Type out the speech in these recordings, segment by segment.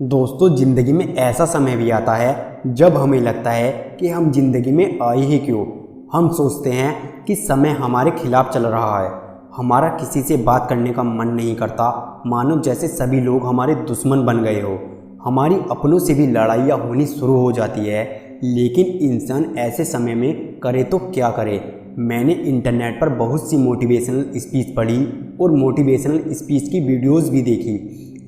दोस्तों, ज़िंदगी में ऐसा समय भी आता है जब हमें लगता है कि हम ज़िंदगी में आए ही क्यों। हम सोचते हैं कि समय हमारे खिलाफ चल रहा है, हमारा किसी से बात करने का मन नहीं करता, मानो जैसे सभी लोग हमारे दुश्मन बन गए हो। हमारी अपनों से भी लड़ाइयाँ होनी शुरू हो जाती है। लेकिन इंसान ऐसे समय में करे तो क्या करे। मैंने इंटरनेट पर बहुत सी मोटिवेशनल स्पीच पढ़ी और मोटिवेशनल स्पीच की वीडियोस भी देखी,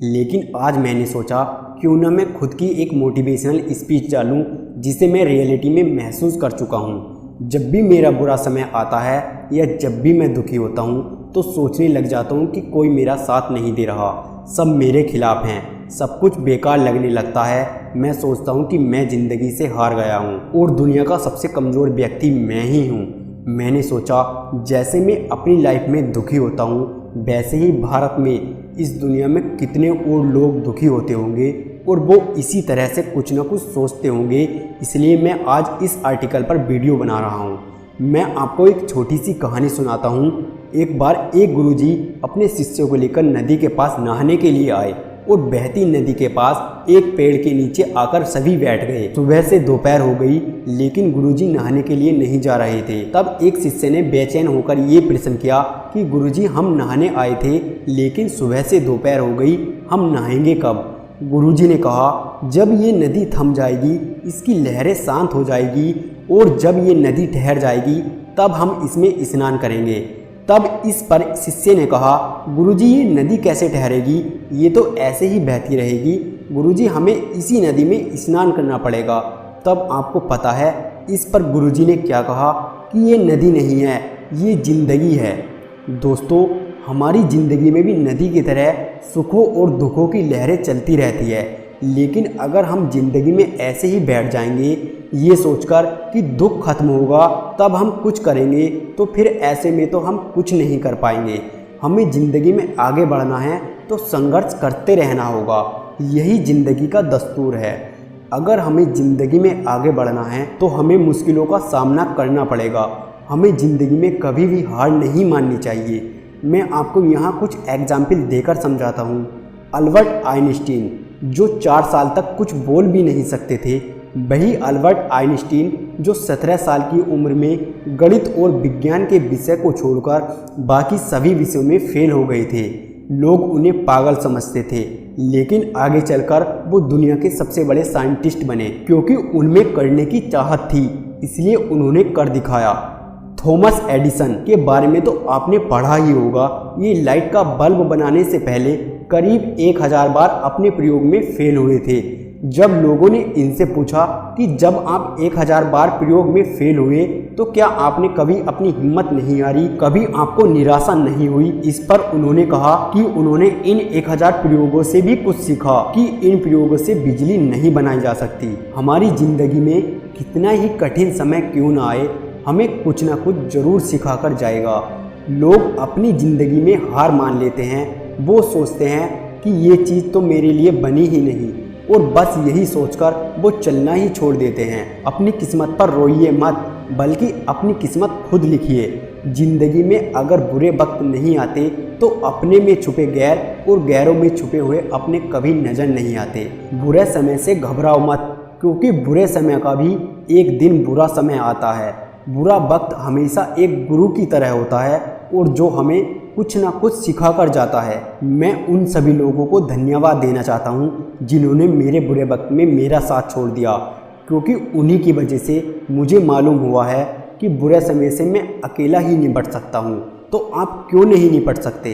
लेकिन आज मैंने सोचा क्यों ना मैं खुद की एक मोटिवेशनल स्पीच डालूं जिसे मैं रियलिटी में महसूस कर चुका हूं। जब भी मेरा बुरा समय आता है या जब भी मैं दुखी होता हूं तो सोचने लग जाता हूं कि कोई मेरा साथ नहीं दे रहा, सब मेरे खिलाफ हैं, सब कुछ बेकार लगने लगता है। मैं सोचता हूं कि मैं ज़िंदगी से हार गया हूं और दुनिया का सबसे कमज़ोर व्यक्ति मैं ही हूं। मैंने सोचा जैसे मैं अपनी लाइफ में दुखी होता हूं वैसे ही भारत में, इस दुनिया में कितने और लोग दुखी होते होंगे और वो इसी तरह से कुछ ना कुछ सोचते होंगे। इसलिए मैं आज इस आर्टिकल पर वीडियो बना रहा हूँ। मैं आपको एक छोटी सी कहानी सुनाता हूँ। एक बार एक गुरुजी अपने शिष्यों को लेकर नदी के पास नहाने के लिए आए और बहती नदी के पास एक पेड़ के नीचे आकर सभी बैठ गए। सुबह से दोपहर हो गई लेकिन गुरुजी नहाने के लिए नहीं जा रहे थे। तब एक शिष्य ने बेचैन होकर ये प्रश्न किया कि गुरुजी, हम नहाने आए थे लेकिन सुबह से दोपहर हो गई, हम नहाएंगे कब? गुरुजी ने कहा, जब ये नदी थम जाएगी, इसकी लहरें शांत हो जाएगी और जब ये नदी ठहर जाएगी तब हम इसमें स्नान करेंगे। तब इस पर शिष्य ने कहा, गुरुजी, ये नदी कैसे ठहरेगी? ये तो ऐसे ही बहती रहेगी। गुरुजी, हमें इसी नदी में स्नान करना पड़ेगा। तब आपको पता है इस पर गुरुजी ने क्या कहा कि ये नदी नहीं है, ये ज़िंदगी है। दोस्तों, हमारी ज़िंदगी में भी नदी की तरह सुखों और दुखों की लहरें चलती रहती है। लेकिन अगर हम ज़िंदगी में ऐसे ही बैठ जाएंगे ये सोचकर कि दुख खत्म होगा तब हम कुछ करेंगे, तो फिर ऐसे में तो हम कुछ नहीं कर पाएंगे। हमें ज़िंदगी में आगे बढ़ना है तो संघर्ष करते रहना होगा, यही ज़िंदगी का दस्तूर है। अगर हमें ज़िंदगी में आगे बढ़ना है तो हमें मुश्किलों का सामना करना पड़ेगा। हमें ज़िंदगी में कभी भी हार नहीं माननी चाहिए। मैं आपको यहाँ कुछ एग्जाम्पल देकर समझाता हूँ। अल्बर्ट आइंस्टीन, जो 4 साल तक कुछ बोल भी नहीं सकते थे, वही अल्बर्ट आइंस्टीन जो 17 साल की उम्र में गणित और विज्ञान के विषय को छोड़कर बाकी सभी विषयों में फेल हो गए थे। लोग उन्हें पागल समझते थे, लेकिन आगे चलकर वो दुनिया के सबसे बड़े साइंटिस्ट बने क्योंकि उनमें करने की चाहत थी, इसलिए उन्होंने कर दिखाया। थॉमस एडिसन के बारे में तो आपने पढ़ा ही होगा। ये लाइट का बल्ब बनाने से पहले करीब 1000 बार अपने प्रयोग में फेल हुए थे। जब लोगों ने इनसे पूछा कि जब आप 1000 बार प्रयोग में फेल हुए तो क्या आपने कभी अपनी हिम्मत नहीं हारी, कभी आपको निराशा नहीं हुई? इस पर उन्होंने कहा कि उन्होंने इन 1000 प्रयोगों से भी कुछ सीखा कि इन प्रयोगों से बिजली नहीं बनाई जा सकती। हमारी जिंदगी में कितना ही कठिन समय क्यों ना आए, हमें कुछ ना कुछ जरूर सिखा कर जाएगा। लोग अपनी ज़िंदगी में हार मान लेते हैं। वो सोचते हैं कि ये चीज़ तो मेरे लिए बनी ही नहीं और बस यही सोचकर वो चलना ही छोड़ देते हैं। अपनी किस्मत पर रोइए मत, बल्कि अपनी किस्मत खुद लिखिए। ज़िंदगी में अगर बुरे वक्त नहीं आते तो अपने में छुपे गैर और गैरों में छुपे हुए अपने कभी नज़र नहीं आते। बुरे समय से घबराओ मत, क्योंकि बुरे समय का भी एक दिन बुरा समय आता है। बुरा वक्त हमेशा एक गुरु की तरह होता है और जो हमें कुछ ना कुछ सिखा कर जाता है। मैं उन सभी लोगों को धन्यवाद देना चाहता हूँ जिन्होंने मेरे बुरे वक्त में मेरा साथ छोड़ दिया, क्योंकि उन्हीं की वजह से मुझे मालूम हुआ है कि बुरे समय से मैं अकेला ही निपट सकता हूँ। तो आप क्यों नहीं निपट सकते?